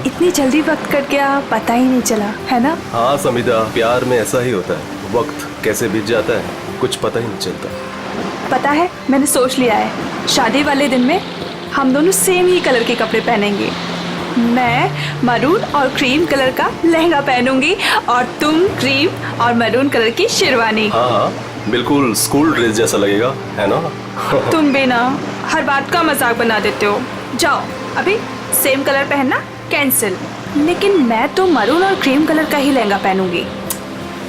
इतनी जल्दी वक्त कट गया, पता ही नहीं चला, है ना? हाँ समिधा, प्यार में ऐसा ही होता है, वक्त कैसे बीत जाता है कुछ पता ही नहीं चलता। पता है, मैंने सोच लिया है, शादी वाले दिन में हम दोनों सेम ही कलर के कपड़े पहनेंगे। मैं मरून और क्रीम कलर का लहंगा पहनूंगी और तुम क्रीम और मरून कलर की शेरवानी। हाँ हाँ, बिल्कुल स्कूल ड्रेस जैसा लगेगा, है ना? तुम भी ना हर बात का मजाक बना देते हो। जाओ, अभी सेम कलर पहनना कैंसिल। लेकिन मैं तो मरून और क्रीम कलर का ही लहंगा पहनूंगी।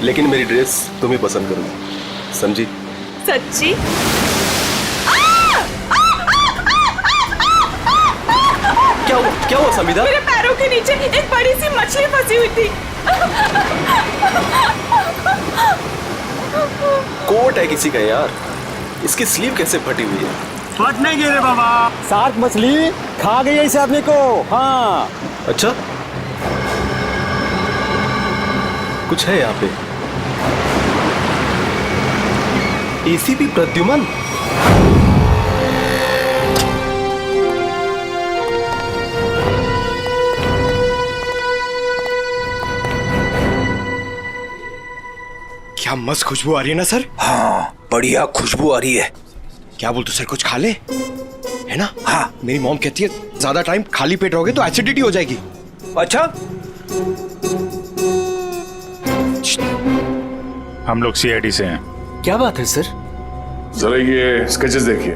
लेकिन मेरी ड्रेस तुम ही पसंद करूंगी, समझी? सच्ची? क्या हुआ समिधा? मेरे पैरों के नीचे एक बड़ी सी मछली फंसी हुई थी। कोट है किसी का यार, इसकी स्लीव कैसे फटी हुई है? फट नहीं गई रे बाबा, शार्क मछली खा गई है इस आदमी को। हाँ अच्छा, कुछ है यहाँ पे। एसीपी प्रद्युमन, क्या मस्त खुशबू आ रही है ना सर? हाँ बढ़िया खुशबू आ रही है। क्या बोलते सर, कुछ खा ले, है ना? हाँ, मेरी मॉम कहती है ज्यादा टाइम खाली पेट रहोगे तो एसिडिटी हो जाएगी। अच्छा, हम लोग सीआईडी से हैं। क्या बात है सर? जरा ये स्केचेस देखिए।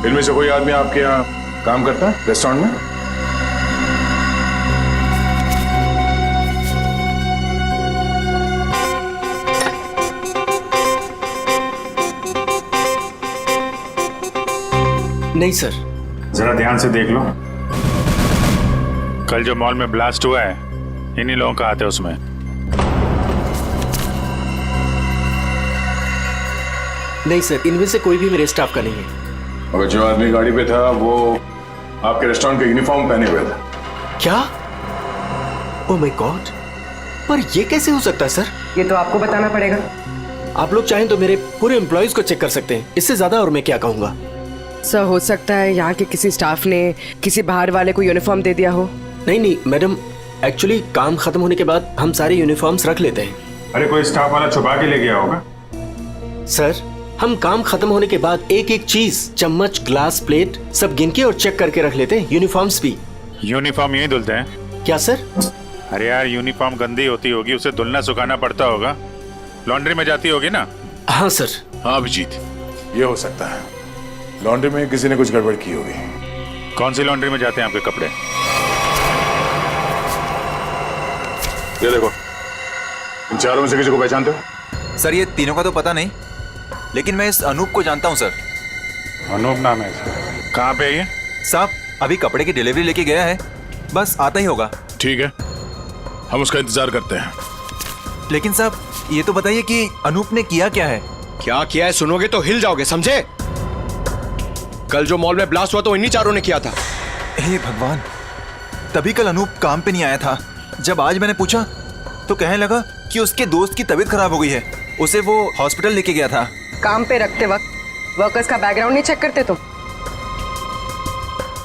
इनमें से कोई आदमी आपके यहाँ काम करता है रेस्टोरेंट में? नहीं सर। जरा ध्यान से देख लो। कल जो मॉल में ब्लास्ट हुआ है, इन्हीं लोगों का हाथ है उसमें। नहीं सर, इनमें से कोई भी मेरे स्टाफ का नहीं है। मगर जो आदमी गाड़ी पे था वो आपके रेस्टोरेंट का यूनिफॉर्म पहने हुए था। क्या? ओह माय गॉड, पर ये कैसे हो सकता है सर? ये तो आपको बताना पड़ेगा। आप लोग चाहें तो मेरे पूरे एम्प्लॉयज को चेक कर सकते हैं, इससे ज्यादा और मैं क्या कहूँगा। सर, हो सकता है यहाँ के किसी स्टाफ ने किसी बाहर वाले को यूनिफॉर्म दे दिया हो। नहीं मैडम, एक्चुअली काम खत्म होने के बाद हम सारे यूनिफॉर्म्स रख लेते हैं। अरे कोई स्टाफ वाला छुपा के ले गया होगा। सर, हम काम खत्म होने के बाद एक एक चीज, चम्मच, ग्लास, प्लेट सब गिन के और चेक करके रख लेते हैं। यूनिफॉर्म्स भी। यूनिफॉर्म यही धुलते हैं क्या सर? अरे यार, यूनिफॉर्म गंदी होती होगी, उसे धुलना सुखाना पड़ता होगा, लॉन्ड्री में जाती होगी ना? हाँ सर। हाँ अभिजीत, ये हो सकता है, लॉन्ड्री में किसी ने कुछ गड़बड़ की होगी। कौन सी लॉन्ड्री में जाते हैं आपके कपड़े? ये देखो, इन चारों में से किसी को पहचानते हो? सर ये तीनों का तो पता नहीं, लेकिन मैं इस अनूप को जानता हूँ सर। अनूप नाम है इसका। कहाँ पे है ये? साहब अभी कपड़े की डिलीवरी लेके गया है, बस आता ही होगा। ठीक है, हम उसका इंतजार करते हैं। लेकिन साहब ये तो बताइए कि अनूप ने किया क्या है? क्या किया है सुनोगे तो हिल जाओगे, समझे? कल जो मॉल में ब्लास्ट हुआ तो इन्हीं चारों ने किया था। हे भगवान, तभी कल अनूप काम पे नहीं आया था। जब आज मैंने पूछा तो कहने लगा कि उसके दोस्त की तबीयत खराब हो गई है, उसे वो हॉस्पिटल लेके गया था। काम पे रखते वक्त वर्कर्स का बैकग्राउंड नहीं चेक करते तुम?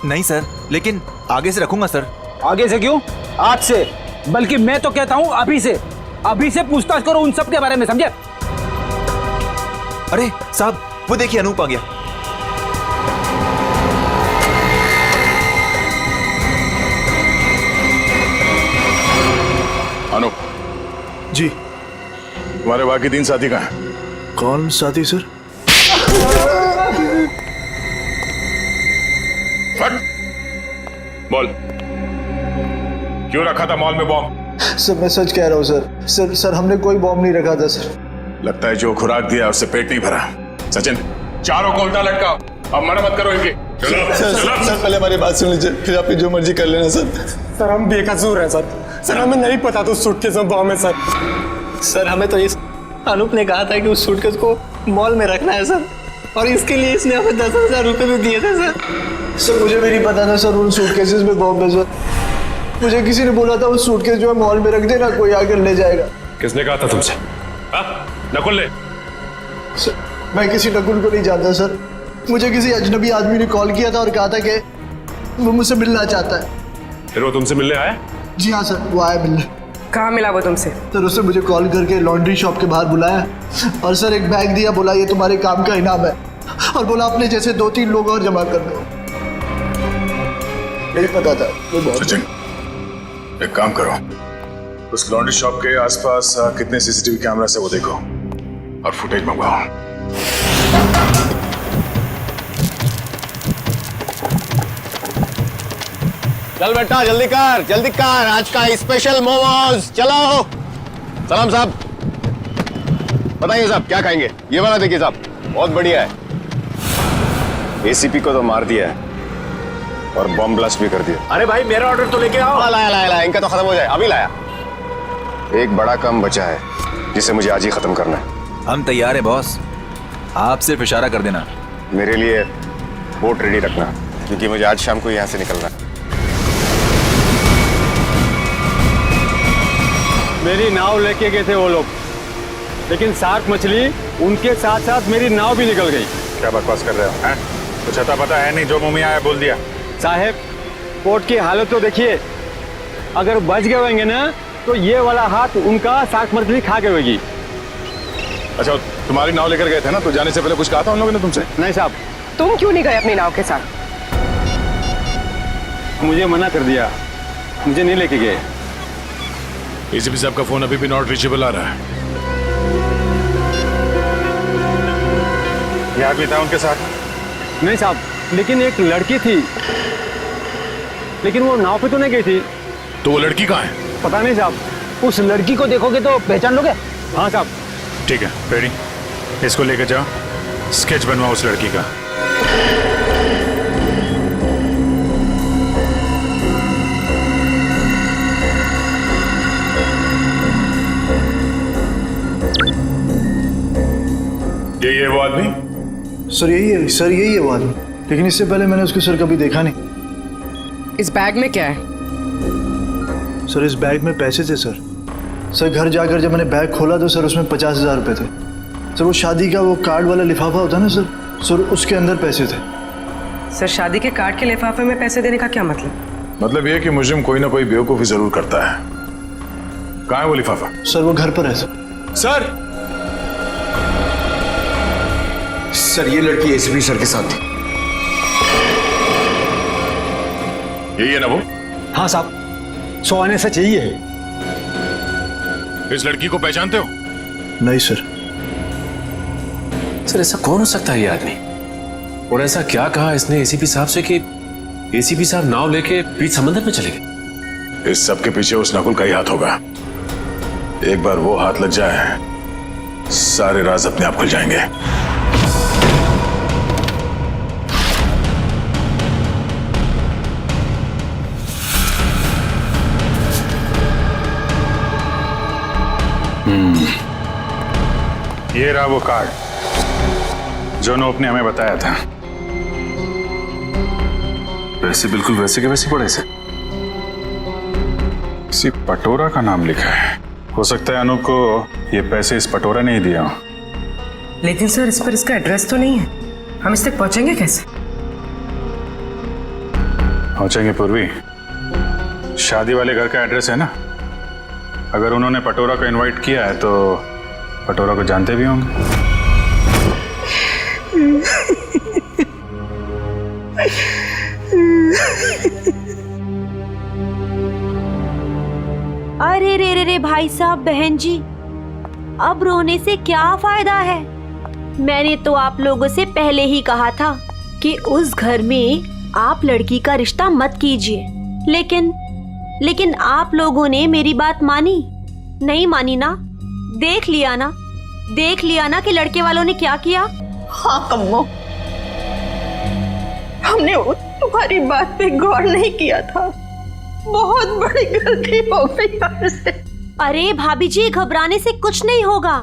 नहीं सर, लेकिन आगे से रखूंगा सर। आगे से क्यों, आज से। बल्कि मैं तो कहता हूँ अभी से पूछताछ करो उन सब के बारे में, समझे? अरे साहब वो देखिए अनूप आ गया। अनूप जी। तुम्हारे बाकी 3 साथी कहाँ हैं? कौन साथी सर? फट बोल, क्यों रखा था मॉल में बॉम्ब? सर मैं सच कह रहा हूँ सर। सर हमने कोई बॉम्ब नहीं रखा था सर। लगता है जो खुराक दिया उससे पेट नहीं भरा। सचिन, चारों को उल्टा लटकाओ, अब मना मत करो इनकी। सर पहले हमारी बात सुन लीजिए, फिर आप जो मर्जी कर लेना सर। सर हम बेकसूर हैं सर हमें नहीं पता था उस सूटकेस में बॉम्ब है सर। सर हमें तो इस अनूप ने कहा था कि उस सूटकेस को मॉल में रखना है सर, और इसके लिए इसने हमें 10,000 रुपये भी दिए थे सर। सर मुझे भी नहीं पता था सर उन सूटकेसेस में बॉम्ब है सर। मुझे किसी ने बोला था उस सूटकेस जो है मॉल में रख देना, कोई आकर ले जाएगा। किसने कहा था तुमसे? नकुल ने? सर मैं किसी नकुल को नहीं जानता सर। मुझे किसी अजनबी आदमी ने कॉल किया था और कहा था कि वो मुझसे मिलना चाहता है। फिर वो तुमसे मिलने आया? जी हाँ सर, वो आया मिलने। कहाँ मिला वो तुमसे? सर उसने मुझे कॉल करके लॉन्ड्री शॉप के बाहर बुलाया और सर एक बैग दिया, बोला ये तुम्हारे काम का इनाम है, और बोला अपने जैसे 2-3 लोग और जमा कर दो। नहीं पता था वो बहुत। सचिन, एक काम करो, उस लॉन्ड्री शॉप के आसपास कितने सीसीटीवी कैमरा से वो देखो और फुटेज मंगवाओ। चल बेटा जल्दी कर, आज का स्पेशल मोमोज। चलो सलाम साहब, बताइए साहब क्या खाएंगे? ये वाला देखिए साहब, बहुत बढ़िया है। एसीपी को तो मार दिया है और बम ब्लास्ट भी कर दिया। अरे भाई मेरा ऑर्डर तो लेके आओ। लाया, इनका तो खत्म हो जाए, अभी लाया। एक बड़ा काम बचा है जिसे मुझे आज ही खत्म करना है। हम तैयार है बॉस, आप सिर्फ इशारा कर देना। मेरे लिए बोट रेडी रखना, क्योंकि मुझे आज शाम को यहाँ से निकलना है। मेरी नाव लेके गए थे वो लोग, लेकिन शार्क मछली उनके साथ साथ मेरी नाव भी निकल गई। क्या बकवास कर रहे हो हैं? कुछ अता पता है नहीं, जो मुंह में आया बोल दिया। साहब पोर्ट की हालत तो देखिए, अगर बच गए होंगे ना तो ये वाला हाथ उनका शार्क मछली खा गई होगी। अच्छा, तुम्हारी नाव लेकर गए थे ना, तो जाने से पहले कुछ कहा था उन लोगों ने तुमसे? नहीं साहब, तुम क्यों नहीं गए अपनी नाव के साथ? मुझे मना कर दिया, मुझे नहीं लेके गए। एसीपी साहब का फोन अभी भी नॉट रीचेबल आ रहा है। ये आदमी था उनके साथ? नहीं साहब, लेकिन एक लड़की थी, लेकिन वो नाव पे तो नहीं गई थी। तो वो लड़की कहाँ है? पता नहीं साहब, उस लड़की को देखोगे तो पहचान लोगे। हाँ साहब। ठीक है, रेडी, इसको लेकर जाओ, स्केच बनवाओ उस लड़की का। ये वो आदमी? सर यही है वो आदमी, लेकिन इससे पहले मैंने उसको सर कभी देखा नहीं। इस बैग में क्या है? सर इस बैग में पैसे थे सर। सर घर जाकर जब मैंने बैग खोला तो सर उसमें 50,000 रुपये थे। सर वो शादी का वो कार्ड वाला लिफाफा होता है ना सर उसके अंदर पैसे थे। सर शादी के कार्ड के लिफाफे में पैसे देने का क्या मतलब? मतलब ये कि मुझे कोई ना कोई बेवकूफी जरूर करता है। कहाँ है वो लिफाफा? सर वो घर पर है सर। सर ये लड़की एसीपी सर के साथ थी। यही है ना वो? हाँ साहब, 100 आने से चाहिए है। इस लड़की को पहचानते हो? नहीं सर। सर ऐसा कौन हो सकता है ये आदमी? और ऐसा क्या कहा इसने एसीपी साहब से कि एसीपी साहब नाव लेके बीच समंदर में चले गए? इस सब के पीछे उस नकुल का ही हाथ होगा। एक बार वो हाथ लग जाए, सारे राज अपने आप खुल जाएंगे। ये रहा वो कार्ड जो नोप ने हमें बताया था। वैसे बिल्कुल वैसे के वैसे पड़े से। किसी पटोरा का नाम लिखा है। हो सकता है अनूप को ये पैसे इस पटोरा ने ही दिया हो। लेकिन सर इस पर इसका एड्रेस तो नहीं है, हम इस तक पहुंचेंगे कैसे? पहुंचेंगे पूर्वी, शादी वाले घर का एड्रेस है ना। अगर उन्होंने पटोरा को इनवाइट किया है तो पटोरा को जानते भी होंगे। अरे रे रे भाई साहब, बहन जी, अब रोने से क्या फायदा है? मैंने तो आप लोगों से पहले ही कहा था कि उस घर में आप लड़की का रिश्ता मत कीजिए, लेकिन आप लोगों ने मेरी बात मानी नहीं मानी ना? देख लिया ना कि लड़के वालों ने क्या किया। हाँ कम्मो, हमने तुम्हारी बात पे गौर नहीं किया था, बहुत बड़ी गलती हो गई हमसे। अरे भाभी जी, घबराने से कुछ नहीं होगा,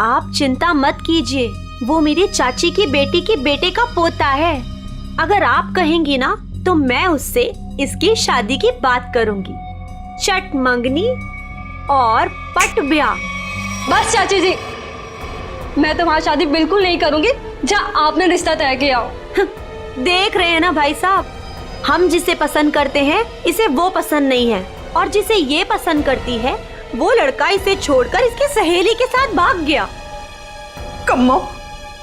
आप चिंता मत कीजिए। वो मेरी चाची की बेटी के बेटे का पोता है। अगर आप कहेंगी ना तो मैं उससे इसकी शादी की बात करूंगी। चट मंगनी और पट ब्याह। बस चाची जी, मैं तुम्हारी शादी बिल्कुल नहीं करूंगी जहाँ आपने रिश्ता तय किया हो। देख रहे हैं ना भाई साहब, हम जिसे पसंद करते हैं इसे वो पसंद नहीं है, और जिसे ये पसंद करती है वो लड़का इसे छोड़कर इसकी सहेली के साथ भाग गया। कम्मो,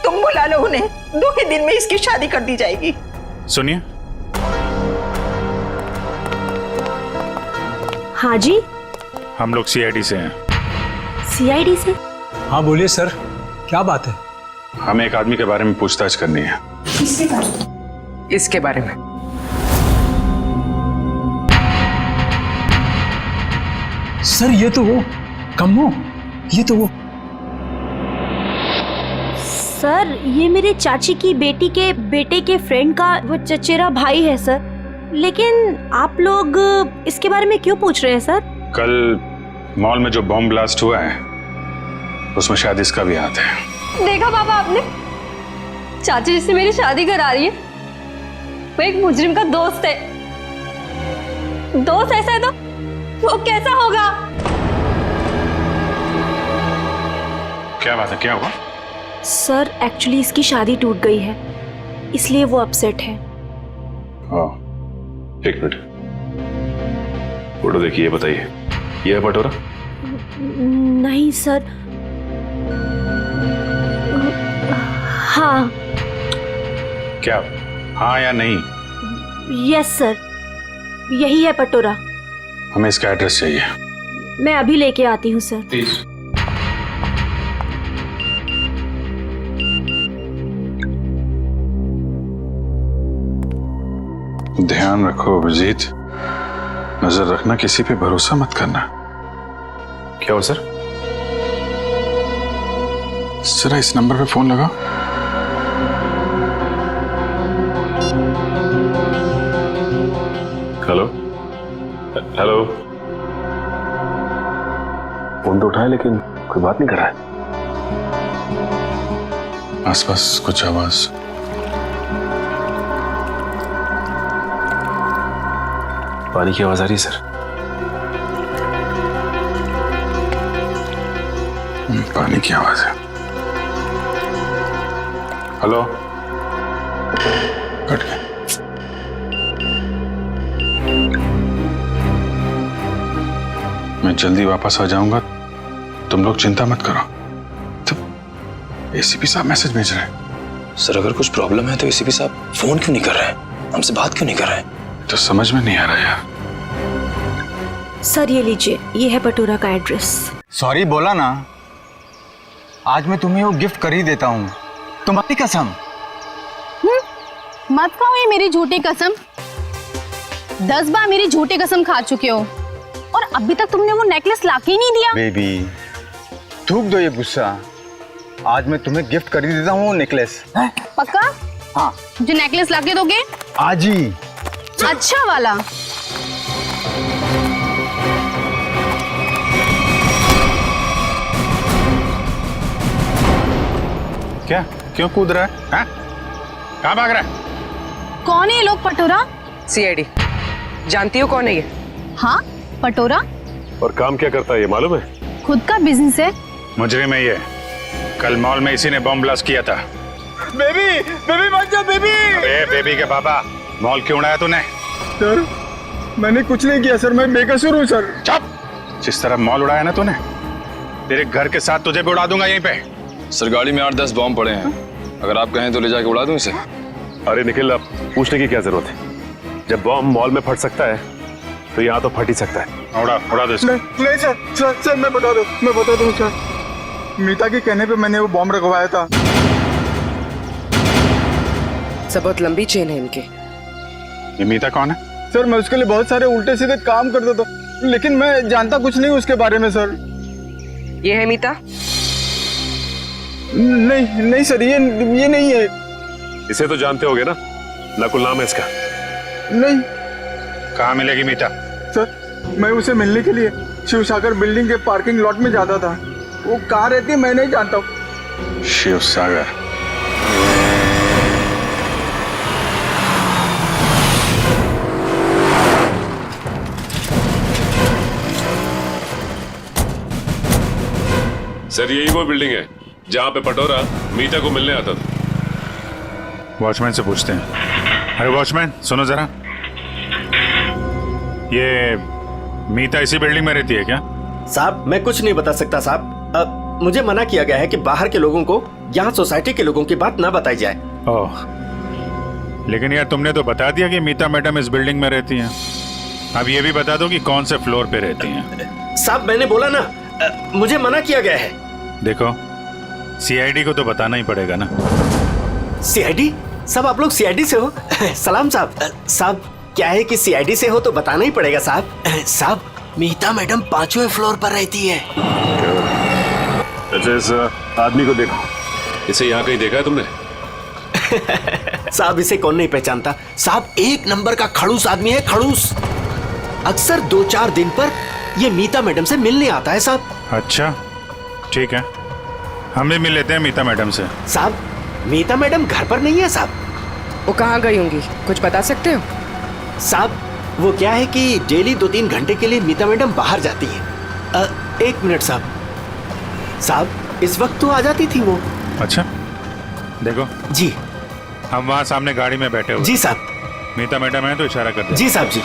तुम बुला लो उन्हें, 2 ही दिन में इसकी शादी कर दी जाएगी। सुनिए। हाँ जी। हम लोग सीआईडी से हैं। सीआईडी से? हाँ बोलिए सर, क्या बात है? हमें एक आदमी के बारे में पूछताछ करनी है। इसके बारे में? सर ये तो वो कम्मो, ये तो वो। सर ये मेरे चाची की बेटी के बेटे के फ्रेंड का वो चचेरा भाई है सर। लेकिन आप लोग इसके बारे में क्यों पूछ रहे हैं सर? कल मॉल में जो बॉम्ब ब्लास्ट हुआ है उसमें शायद इसका भी हाथ है। देखा पापा आपने, चाची जिससे मेरी शादी करा रही है वो एक मुजरिम का दोस्त है। दोस्त ऐसा है तो वो कैसा होगा? क्या बात है, क्या हुआ? सर एक्चुअली इसकी शादी टूट गई है, इसलिए वो अपसेट है। हाँ, एक मिनट, फोटो देखिए, बताइए ये है पटोरा? नहीं सर। हाँ। क्या हाँ या नहीं? यस सर, यही है पटोरा। हमें इसका एड्रेस चाहिए। मैं अभी लेके आती हूँ सर। प्लीज। ध्यान रखो अभिजीत, नजर रखना, किसी पे भरोसा मत करना। क्या हुआ सर? जरा इस नंबर पे फोन लगाओ। Hello hello. फोन तो उठाए लेकिन कोई बात नहीं कर रहा है। आसपास कुछ आवाज? पानी की आवाज आ रही है सर। पानी की आवाज है। हेलो, कट गया। मैं जल्दी वापस आ जाऊंगा, तुम लोग चिंता मत करो। तो एसीपी साहब मैसेज भेज रहे हैं। सर अगर कुछ प्रॉब्लम है तो एसीपी साहब फोन क्यों नहीं कर रहे हैं, हमसे बात क्यों नहीं कर रहे हैं? तो समझ में नहीं आ रहा यार। सर ये लीजिए, ये है पटोरा का एड्रेस। सॉरी बोला ना, आज मैं तुम्हें वो गिफ्ट कर ही देता हूँ, तुम्हारी कसम। मत खाओ ये मेरी झूठी कसम। 10 बार मेरी झूठी कसम खा चुके हो और अभी तक तुमने वो नेकलेस लाके ही नहीं दिया। बेबी थूक दो ये गुस्सा, आज मैं तुम्हें गिफ्ट कर ही देता हूँ वो नेकलेस। पक्का? हाँ। जो नेकलेस लाके दोगे? आज ही। अच्छा वाला। क्या, क्यों कूद रहा है? हाँ? कहाँ भाग रहा है? कौन है ये लोग? पटोरा? सीआईडी। जानती हो कौन है ये? हाँ पटोरा। और काम क्या करता है ये मालूम है? खुद का बिजनेस है। मुजरिम है ये। कल मॉल में इसी ने बॉम्ब ब्लास्ट किया था। बेबी बेबी मत जा बेबी। अरे बेबी के पापा, मॉल क्यों उड़ाया तूने? सर मैंने कुछ नहीं किया सर, मैं बेकसूर हूँ सर। चुप! जिस तरह मॉल उड़ाया ना तूने, तेरे घर के साथ तुझे भी उड़ा दूंगा यहीं पे। सर गाड़ी में 8-10 बॉम्ब पड़े हैं, अगर आप कहें तो ले जाके उड़ा दूं इसे। अरे निखिल, अब पूछने की क्या जरूरत है? जब बॉम्ब मॉल में फट सकता है तो यहाँ तो फट ही सकता है। उड़ा दो इसको। नहीं सर मैं बता दूं सर, मीता के कहने पे मैंने वो बॉम्ब रखवाया था। सब बहुत लंबी चेन है इनके। ये मीता कौन है? सर मैं उसके लिए बहुत सारे उल्टे सीधे काम करता था, लेकिन मैं जानता कुछ नहीं उसके बारे में सर। ये है मीता? नहीं सर, ये नहीं है। इसे तो जानते होगे ना, नकुल नाम है इसका। नहीं। कहाँ मिलेगी मीता? सर मैं उसे मिलने के लिए शिवसागर बिल्डिंग के पार्किंग लॉट में जाता था, वो कहाँ रहती है मैं नहीं जानता हूँ। शिवसागर? सर यही वो बिल्डिंग है जहाँ पे पटोरा मीता को मिलने आता था। वॉचमैन से पूछते हैं। अरे वॉचमैन सुनो जरा, ये मीता इसी बिल्डिंग में रहती है क्या? साहब मैं कुछ नहीं बता सकता साहब। मुझे मना किया गया है कि बाहर के लोगों को यहाँ सोसाइटी के लोगों की बात ना बताई जाए। ओह, लेकिन यार तुमने तो बता दिया कि मीता मैडम इस बिल्डिंग में रहती हैं। अब ये भी बता दो कि कौन से फ्लोर पे रहती हैं। साहब मैंने बोला ना, मुझे मना किया गया है। देखो, सीआईडी को तो बताना ही पड़ेगा ना। सीआईडी? साहब आप लोग सीआईडी से हो? सलाम साहब। साहब क्या है कि सीआईडी से हो तो बताना ही पड़ेगा साहब। साहब मीता मैडम 5वें फ्लोर पर रहती है। अच्छा, इस आदमी को देखो। इसे यहाँ कहीं देखा है तुमने? साहब इसे कौन नहीं पहचानता। साहब 1 नंबर का खड़ूस आदमी है, खड़ूस। अक्सर 2-4 दिन पर ये मीता मैडम से मिलने आता है साहब। अच्छा ठीक है, हम भी मिल लेते हैं मीता मैडम से। साहब मीता मैडम घर पर नहीं है साहब। वो कहाँ गई होंगी, कुछ बता सकते हो? साहब वो क्या है कि डेली 2-3 घंटे के लिए मीता मैडम बाहर जाती है। 1 मिनट साहब। साहब इस वक्त तो आ जाती थी वो। अच्छा देखो जी, हम वहाँ सामने गाड़ी में बैठे हुए। जी साहब। मीता मैडम है तो इशारा कर दे। जी साहब जी।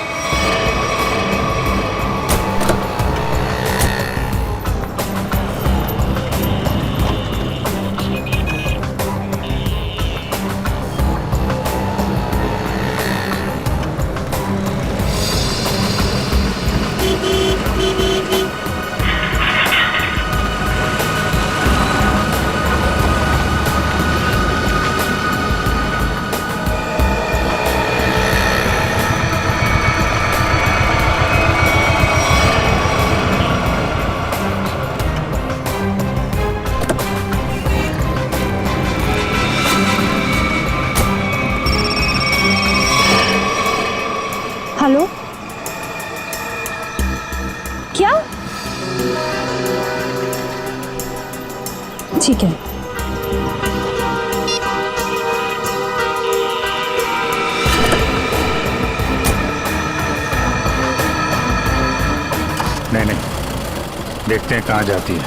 हेलो, क्या? ठीक है। नहीं, देखते हैं कहाँ जाती है।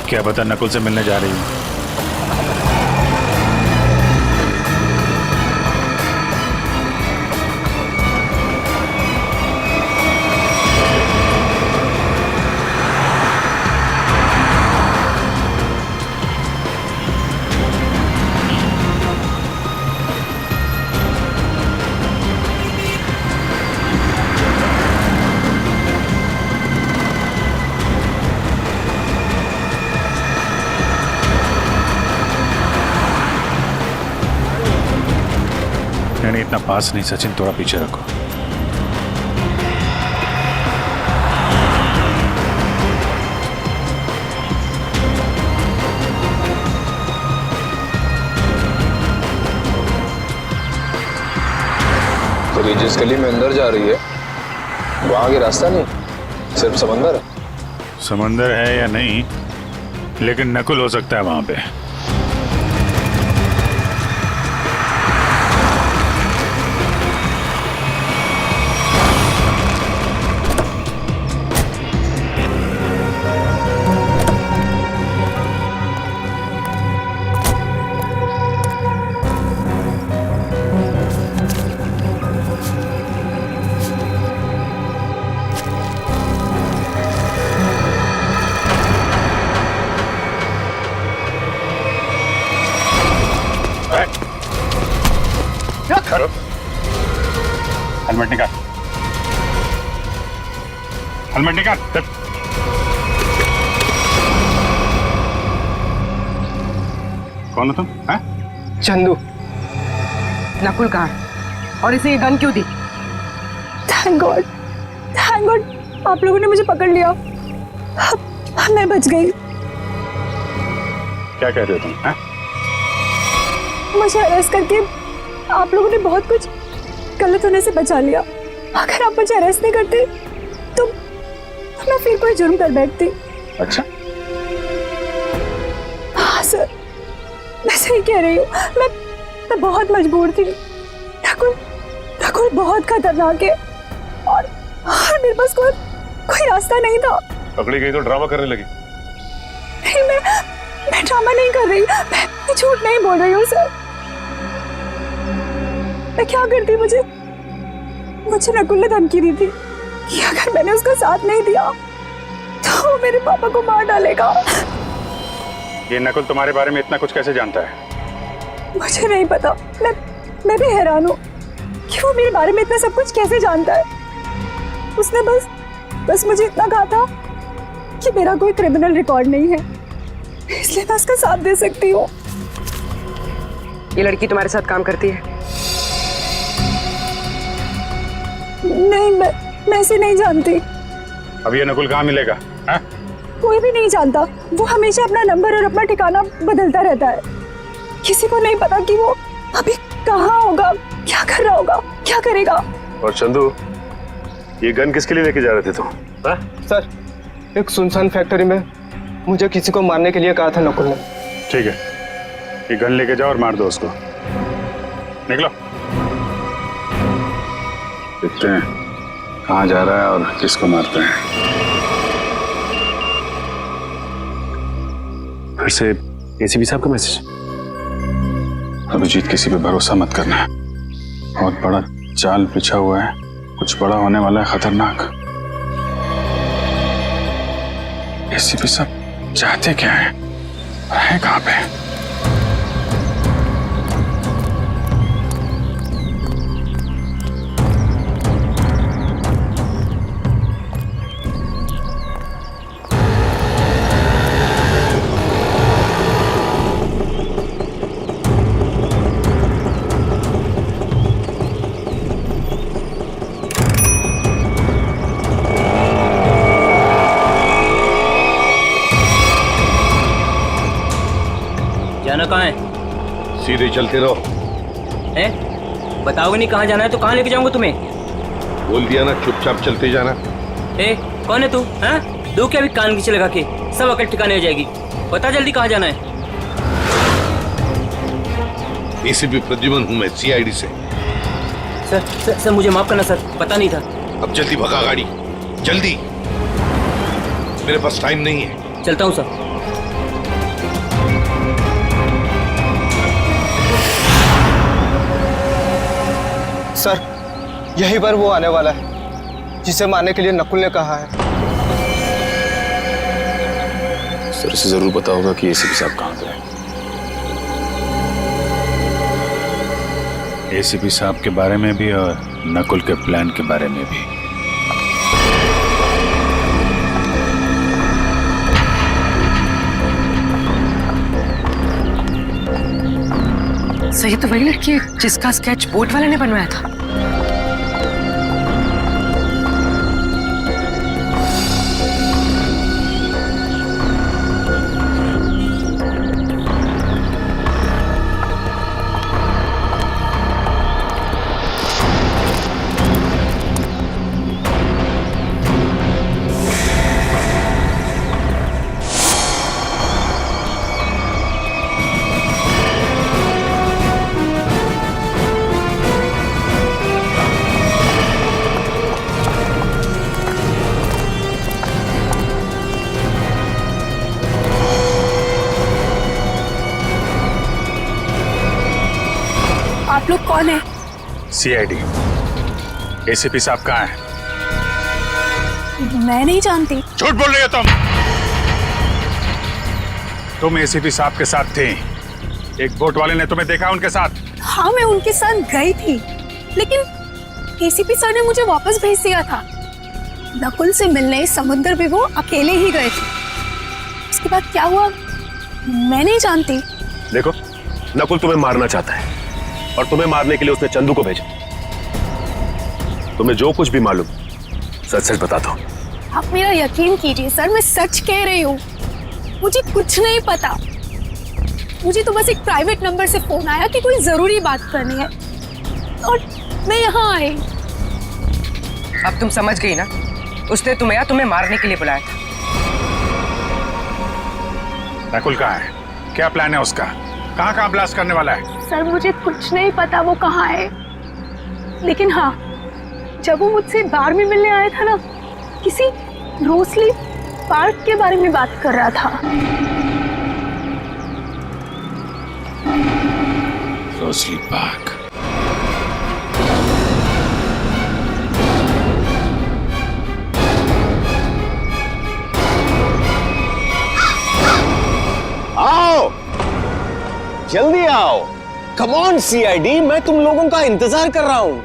क्या पता नकुल से मिलने जा रही है। नहीं, इतना पास नहीं सचिन, थोड़ा पीछे रखो। तो ये जिस गली में अंदर जा रही है वहां आगे रास्ता नहीं, सिर्फ समंदर है। समंदर है या नहीं, लेकिन नकुल हो सकता है वहां पे। हेलमेट निकाल, हेलमेट निकाल। कौन हो तुम? चंदू। नकुल कहाँ है? और इसे ये गन क्यों दी? थैंक गॉड, थैंक गॉड आप लोगों ने मुझे पकड़ लिया। मैं बच गई। क्या कह रहे हो तुम? मुझे अरेस्ट करके आप लोगों ने बहुत कुछ गलत होने से बचा लिया। अगर आप मुझे अरेस्ट नहीं करते तो मैं फिर कोई जुर्म कर बैठती। अच्छा, हाँ सर, मैं सही कह रही हूँ। मैं बहुत मजबूर थी। नकुल बहुत खतरनाक है और मेरे पास कोई रास्ता नहीं था। पकड़ी गई तो ड्रामा करने लगी। नहीं, मैं ड्रामा नहीं कर रही, मैं झूठ नहीं बोल रही हूँ सर। मैं क्या करती, मुझे नकुल ने धमकी दी थी कि अगर मैंने उसका साथ नहीं दिया तो वो मेरे पापा को मार डालेगा। ये नकुल तुम्हारे बारे में इतना कुछ कैसे जानता है? मुझे नहीं पता, मैं भी हैरान हूँ कि वो मेरे बारे में इतना सब कुछ कैसे जानता है। उसने बस मुझे इतना कहा था कि मेरा कोई क्रिमिनल रिकॉर्ड नहीं है, इसलिए मैं उसका साथ दे सकती हूँ। ये लड़की तुम्हारे साथ काम करती है? नहीं, मैं इसे नहीं जानती। अब ये नकुल कहाँ मिलेगा? है? कोई भी नहीं जानता। वो हमेशा अपना नंबर और अपना ठिकाना बदलता रहता है। किसी को नहीं पता कि वो अभी कहाँ होगा, क्या कर रहा होगा, क्या करेगा। और चंदू, ये गन किसके लिए लेके जा रहे थे तुम? सर, एक सुनसान फैक्ट्री में मुझे किसी को मारने के लिए कहा था नकुल ने। ठीक है, ये गन लेके जाओ और मार दो उसको। निकलो। देखते हैं कहाँ जा रहा है और किसको मारते हैं। फिर से एसीपी साहब का मैसेज। अभिजीत, किसी पे भरोसा मत करना, बहुत बड़ा जाल बिछा हुआ है, कुछ बड़ा होने वाला है, खतरनाक। एसीपी साहब चाहते क्या है कहाँ पे? जाना कहाँ है? सीधे चलते रहो। बताओगे नहीं कहाँ जाना है तो कहाँ लेके जाऊंगा तुम्हें? बोल दिया ना, चुपचाप चलते जाना। कौन है तू? हाँ, दो क्या भी कान नीचे लगा के, सब अकल ठिकाने हो जाएगी। बता जल्दी कहाँ जाना है। एसीपी प्रद्युमन हूँ मैं, सीआईडी से। सर मुझे माफ करना सर, पता नहीं था। अब जल्दी भगा गाड़ी, जल्दी, मेरे पास टाइम नहीं है। चलता हूँ सर। सर, यही बार वो आने वाला है जिसे मारने के लिए नकुल ने कहा है। सर इसे जरूर बताऊंगा कि एसीपी साहब कहाँ पे हैं। एसीपी साहब के बारे में भी और नकुल के प्लान के बारे में भी। सही तो वही लड़की है जिसका स्केच बोट वाले ने बनवाया था। आप लोग कौन है? सीआईडी। एसीपी साहब कहाँ हैं? मैं नहीं जानती। झूठ बोल रही हो तुम एसीपी साहब के साथ थी। एक बोट वाले ने तुम्हें देखा उनके साथ? हाँ, मैं उनके साथ गई थी, लेकिन एसीपी सर ने मुझे वापस भेज दिया था। नकुल से मिलने समुद्र भी वो अकेले ही गए थे। उसके बाद क्या हुआ मैं नहीं जानती। देखो, नकुल तुम्हें मारना चाहता है और तुम्हें मारने के लिए उसने चंदू को भेजा। तुम्हें जो कुछ भी मालूम सच सच बता दो। आप मेरा यकीन कीजिए सर, मैं सच कह रही हूँ। मुझे कुछ नहीं पता। मुझे तो बस एक प्राइवेट नंबर से फोन आया कि कोई जरूरी बात करनी है और मैं यहाँ आई। अब तुम समझ गई ना, उसने तुम्हें मारने के लिए बुलाया था। नकुल कहाँ है? क्या प्लान है उसका? कहाँ ब्लास्ट करने वाला है? सर मुझे कुछ नहीं पता वो कहाँ है, लेकिन हाँ, जब वो मुझसे बार में मिलने आया था ना, किसी रोसली पार्क के बारे में बात कर रहा था। Rosalie park. जल्दी आओ। कम ऑन सीआईडी, मैं तुम लोगों का इंतजार कर रहा हूं।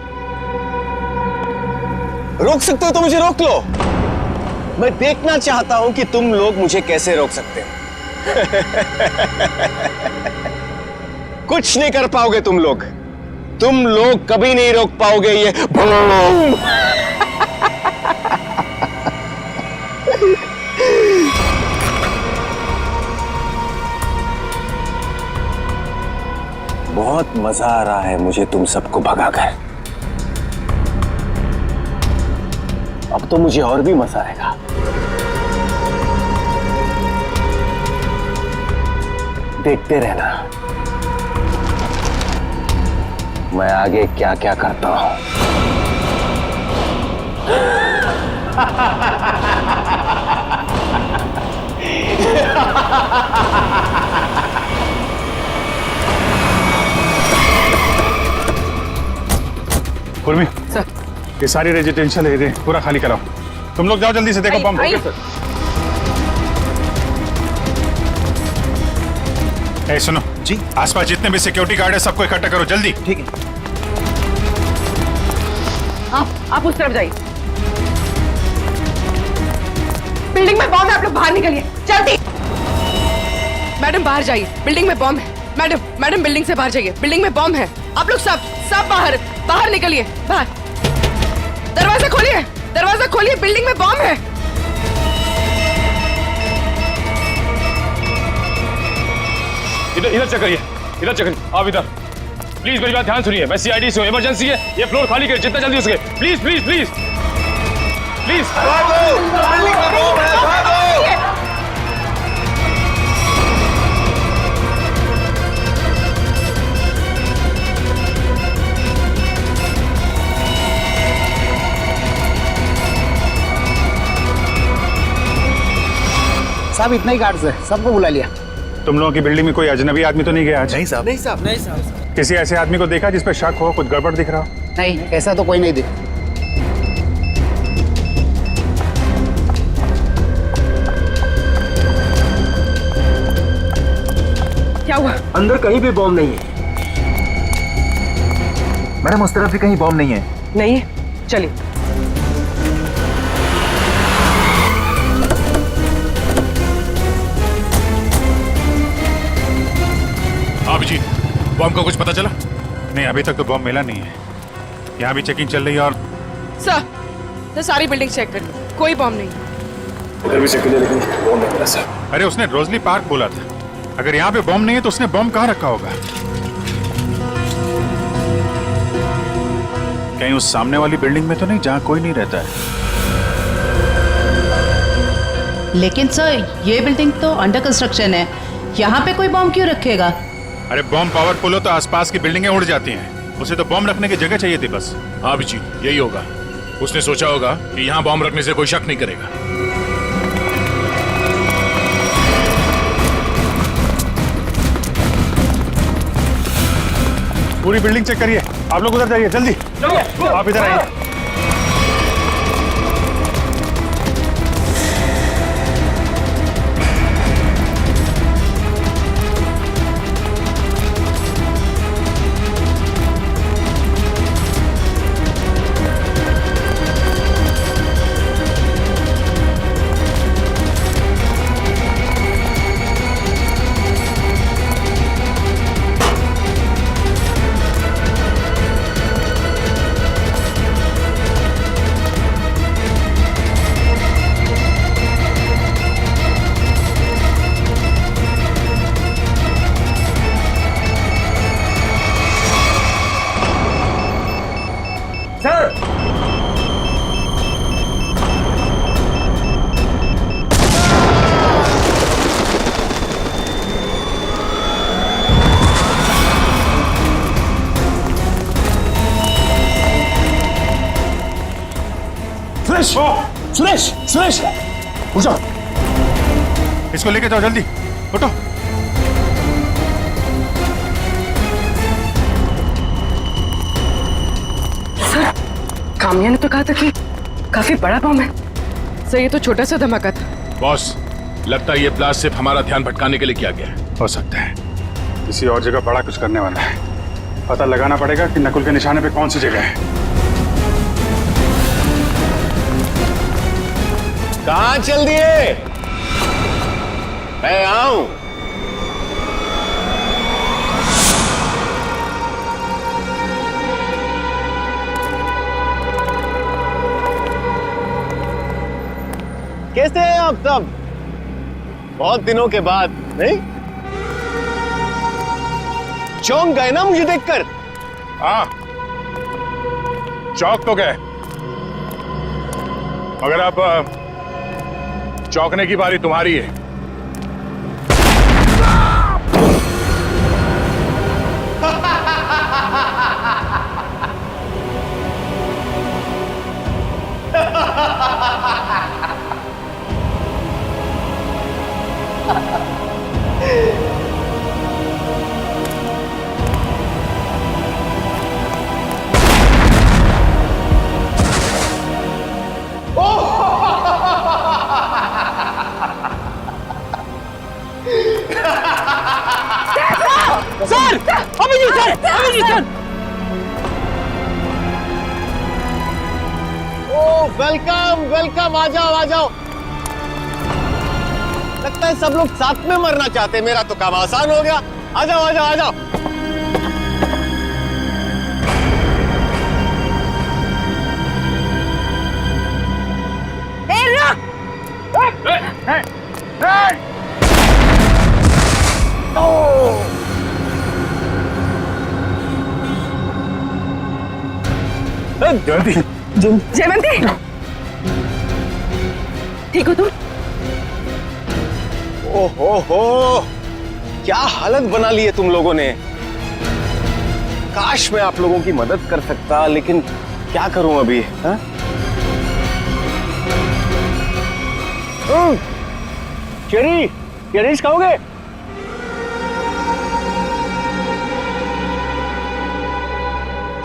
रोक सकते हो तो मुझे रोक लो। मैं देखना चाहता हूं कि तुम लोग मुझे कैसे रोक सकते हो। कुछ नहीं कर पाओगे तुम लोग कभी नहीं रोक पाओगे ये बूम। बहुत मजा आ रहा है मुझे तुम सबको भगाकर। अब तो मुझे और भी मजा आएगा। देखते रहना मैं आगे क्या क्या करता हूं। उर्मी, ये सारी रेजिडेंशियल एरिया पूरा खाली कराओ। तुम लोग जाओ जल्दी से, देखो बम। ए सुनो जी, आसपास जितने भी सिक्योरिटी गार्ड है सबको इकट्ठा करो जल्दी। ठीक है। आप उस तरफ जाइए। बिल्डिंग में बॉम्ब है, आप लोग बाहर निकलिए जल्दी। मैडम बाहर जाइए, बिल्डिंग में बॉम्ब है। मैडम बिल्डिंग से बाहर जाइए, बिल्डिंग में बॉम्ब है। आप लोग सब बाहर निकलिए। बाहर दरवाजा खोलिए, बिल्डिंग में बॉम्ब है। इधर चेक करिए, आप इधर प्लीज मेरी बात ध्यान सुनिए। मैं सीआईडी से हूं, इमरजेंसी है, ये फ्लोर खाली करिए जितना जल्दी हो सके। Please please please please. साहब इतना ही गार्ड्स है, सबको बुला लिया। तुम लोगों की बिल्डिंग में कोई अजनबी आदमी तो नहीं गया आज? नहीं साहब। नहीं साहब। किसी ऐसे आदमी को देखा जिस पे शक हो, कुछ गड़बड़ दिख रहा हो? नहीं, ऐसा तो कोई नहीं दिख। क्या हुआ? अंदर कहीं भी बॉम्ब नहीं है। मैडम उस तरफ भी कहीं बॉम्ब नहीं है। नहीं है, चलिए। अभिजीत, बॉम्ब का कुछ पता चला? नहीं, अभी तक तो बॉम्ब मिला नहीं है। यहाँ भी चेकिंग चल रही है और सर सारी बिल्डिंग चेक करिए, कोई बॉम्ब नहीं। इधर भी चेक किया लेकिन बॉम्ब नहीं मिला सर। अरे उसने रोजली पार्क बोला था। अगर यहाँ पे बॉम्ब नहीं है तो उसने बॉम्ब कहाँ रखा होगा? कहीं उस सामने वाली बिल्डिंग में तो नहीं जहाँ कोई नहीं रहता है? लेकिन सर ये बिल्डिंग तो अंडर कंस्ट्रक्शन है, यहाँ पे कोई बॉम्ब क्यों रखेगा? अरे बॉम्ब पावरफुल हो तो आसपास की बिल्डिंगें उड़ जाती हैं। उसे तो बॉम्ब रखने की जगह चाहिए थी बस। हाँ अभिजीत, यही होगा। उसने सोचा होगा कि यहाँ बॉम्ब रखने से कोई शक नहीं करेगा। पूरी बिल्डिंग चेक करिए। आप लोग उधर जाइए जल्दी। आप इधर आइए। सुरेश, सुरेश, उठो। इसको लेके जाओ जल्दी, उठो। सर, कामिया ने तो कहा था कि काफी बड़ा बम है। सर ये तो छोटा सा धमाका था। बॉस, लगता है ये ब्लास्ट सिर्फ हमारा ध्यान भटकाने के लिए किया गया है। हो सकता है, किसी और जगह बड़ा कुछ करने वाला है। पता लगाना पड़ेगा कि नकुल के निशाने पे कौन सी जगह है। कहाँ चल दिए? मैं आऊं। कैसे हैं आप सब? बहुत दिनों के बाद, नहीं? चौंक गए ना मुझे देखकर? हाँ, चौक तो गए, मगर अब चौंकने की बारी तुम्हारी है। Sir, Abhijeet sir, Abhijeet sir. Oh, welcome welcome, आ जाओ आ जाओ। लगता है सब लोग साथ में मरना चाहते हैं। मेरा तो काम आसान हो गया। आ जाओ आ जाओ आ जाओ। जयवंती, ठीक हो तुम? ओहो, क्या हालत बना ली है तुम लोगों ने। काश मैं आप लोगों की मदद कर सकता, लेकिन क्या करूं अभी। चेरीज खाओगे?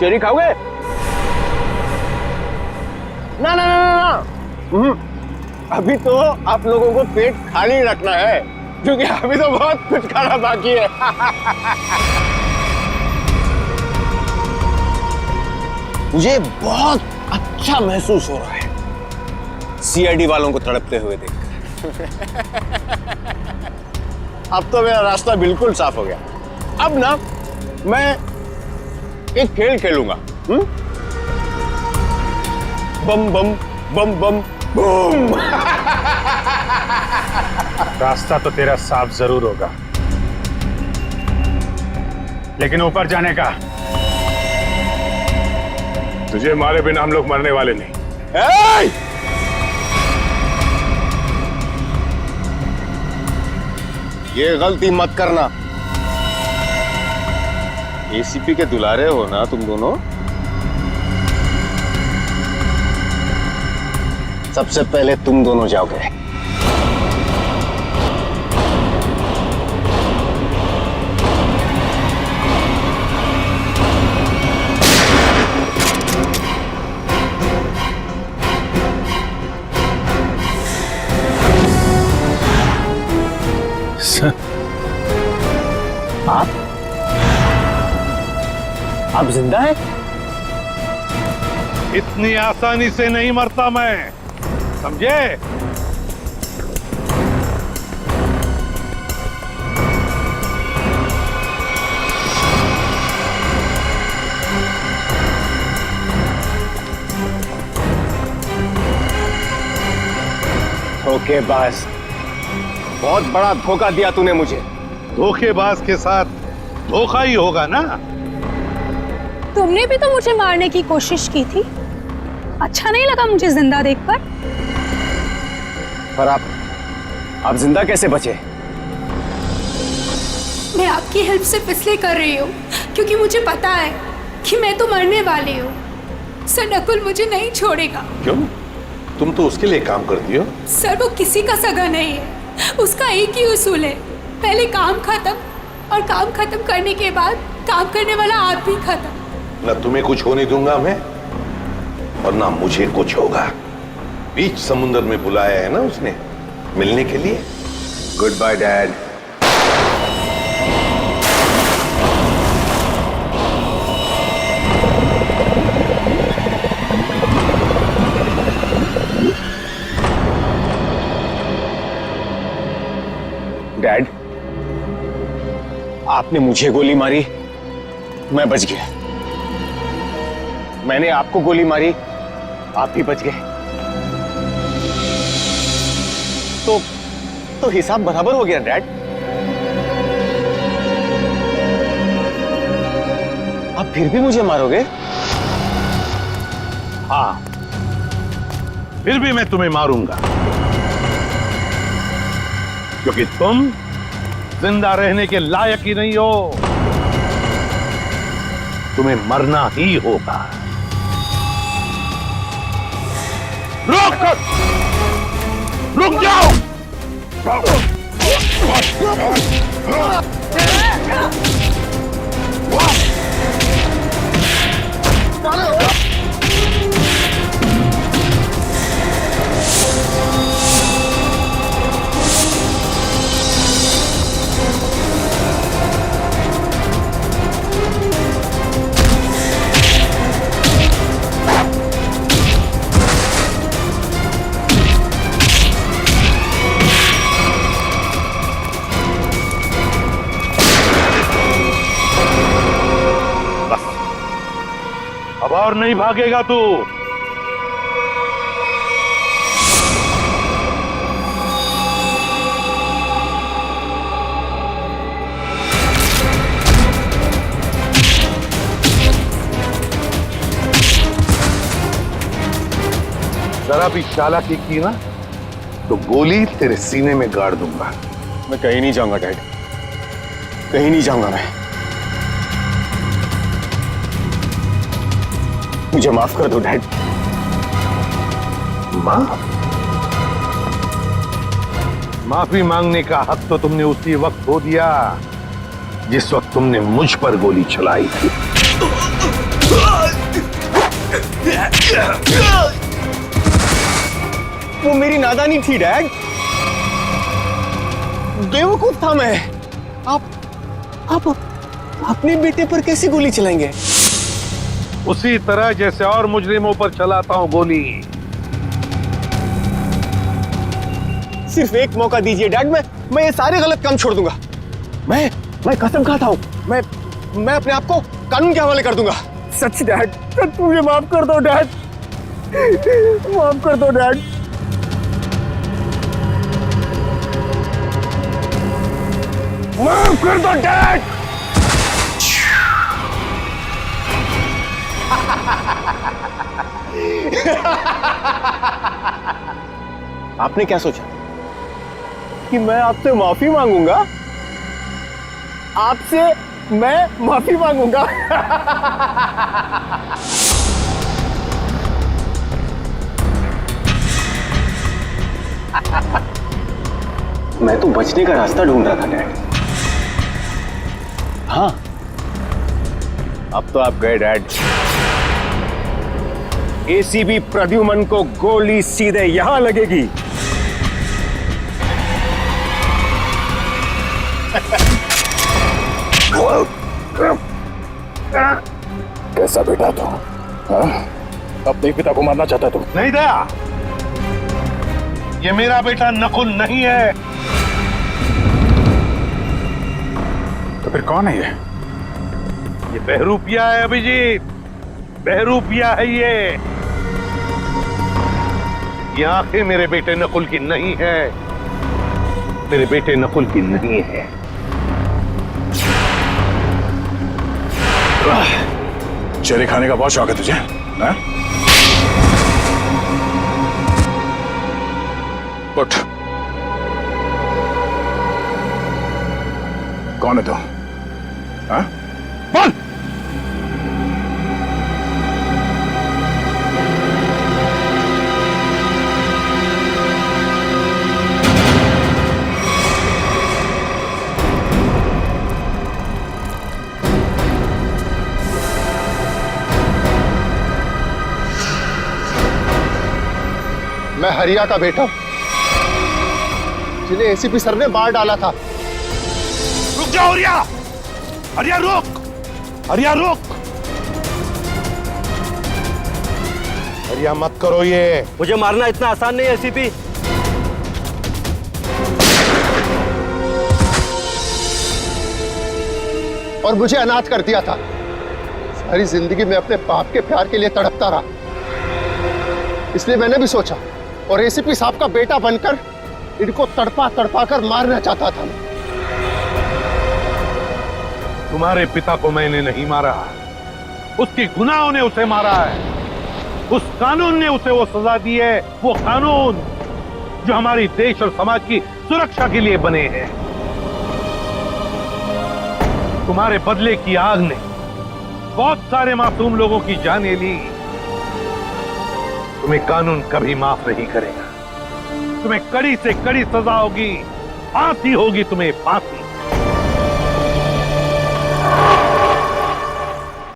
चेरी खाओगे? ना ना ना ना, अभी तो आप लोगों को पेट खाली रखना है, क्योंकि अभी तो बहुत कुछ खाना बाकी है। मुझे बहुत अच्छा महसूस हो रहा है सीआईडी वालों को तड़पते हुए देखकर। अब तो मेरा रास्ता बिल्कुल साफ हो गया। अब ना मैं एक खेल खेलूंगा। बम बम बम बम बूम। रास्ता तो तेरा साफ जरूर होगा, लेकिन ऊपर जाने का तुझे मारे बिना हम लोग मरने वाले नहीं। ये गलती मत करना। एसीपी के दुलारे हो ना तुम दोनों। सबसे पहले तुम दोनों जाओगे। आप जिंदा हैं? इतनी आसानी से नहीं मरता मैं, समझे? धोखेबाज, बहुत बड़ा धोखा दिया तूने मुझे। धोखेबाज के साथ धोखा ही होगा ना। तुमने भी तो मुझे मारने की कोशिश की थी। अच्छा नहीं लगा मुझे जिंदा देखकर। पर आप जिंदा कैसे बचे? मैं आपकी हेल्प सिर्फ इसलिए कर रही हूँ क्योंकि मुझे पता है कि मैं तो मरने वाली हूँ। सर, नकुल मुझे नहीं छोड़ेगा। क्यों? तुम तो उसके लिए काम करती हो। सर, वो किसी का सगा नहीं है। उसका एक ही उसूल है, पहले काम खत्म, और काम खत्म करने के बाद काम करने वाला आदमी खत्म। ना तुम्हें कुछ होने दूंगा मैं, और ना मुझे कुछ होगा। बीच समुद्र में बुलाया है ना उसने मिलने के लिए। Good bye dad. डैड, आपने मुझे गोली मारी, मैं बच गया। मैंने आपको गोली मारी, आप भी बच गए। तो हिसाब बराबर हो गया डैड। आप फिर भी मुझे मारोगे? हाँ, फिर भी मैं तुम्हें मारूंगा, क्योंकि तुम जिंदा रहने के लायक ही नहीं हो। तुम्हें मरना ही होगा। रुक जाओ! अब और नहीं भागेगा तू। जरा भी चालाकी की ना तो गोली तेरे सीने में गाड़ दूंगा। मैं कहीं नहीं जाऊंगा डैड, कहीं नहीं जाऊंगा मैं। मुझे माफ कर दो डैड। माफी मांगने का हक तो तुमने उसी वक्त खो दिया जिस वक्त तुमने मुझ पर गोली चलाई थी। वो मेरी नादानी थी डैड, बेवकूफ था मैं। आप अपने बेटे पर कैसे गोली चलाएंगे? उसी तरह जैसे और मुजरिमों पर चलाता हूं गोली। सिर्फ एक मौका दीजिए डैड, मैं ये सारे गलत काम छोड़ दूंगा। मैं कसम खाता हूं, मैं अपने आप को कानून के हवाले कर दूंगा। सच डैड, सच मुझे माफ कर दो डैड, माफ कर दो डैड। माफ कर दो डैड। आपने क्या सोचा कि मैं आपसे माफी मांगूंगा? आपसे मैं माफी मांगूंगा? मैं तो बचने का रास्ता ढूंढ रहा था डैड। हाँ, अब तो आप गए डैड। एसीपी प्रद्युमन को गोली सीधे यहां लगेगी। कैसा बेटा तू? अपने पिता को मारना चाहता तू? नहीं दया, ये मेरा बेटा नकुल नहीं है। तो फिर कौन है ये? ये बहरूपिया है अभिजीत, बहरूपिया है ये। आंखें मेरे बेटे नकुल की नहीं है, मेरे बेटे नकुल की नहीं है। चेहरे खाने का बहुत शौक है तुझे, हाँ? उठ। कौन है तू? हाँ? बोल। मैं हरिया का बेटा हूं, जिन्हें एसीपी सर ने मार डाला था। रुक जाओ हरिया, हरिया रुक, हरिया रुक, हरिया मत करो ये। मुझे मारना इतना आसान नहीं है एसीपी। और मुझे अनाथ कर दिया था। सारी जिंदगी में अपने बाप के प्यार के लिए तड़पता रहा, इसलिए मैंने भी सोचा और एसीपी साहब का बेटा बनकर इनको तड़पा तड़पा कर मारना चाहता था। तुम्हारे पिता को मैंने नहीं मारा, उसके गुनाहों ने उसे मारा है। उस कानून ने उसे वो सजा दी है, वो कानून जो हमारी देश और समाज की सुरक्षा के लिए बने हैं। तुम्हारे बदले की आग ने बहुत सारे मासूम लोगों की जानें ली। तुम्हें कानून कभी माफ नहीं करेगा। तुम्हें कड़ी से कड़ी सजा होगी, फांसी होगी तुम्हें, फांसी।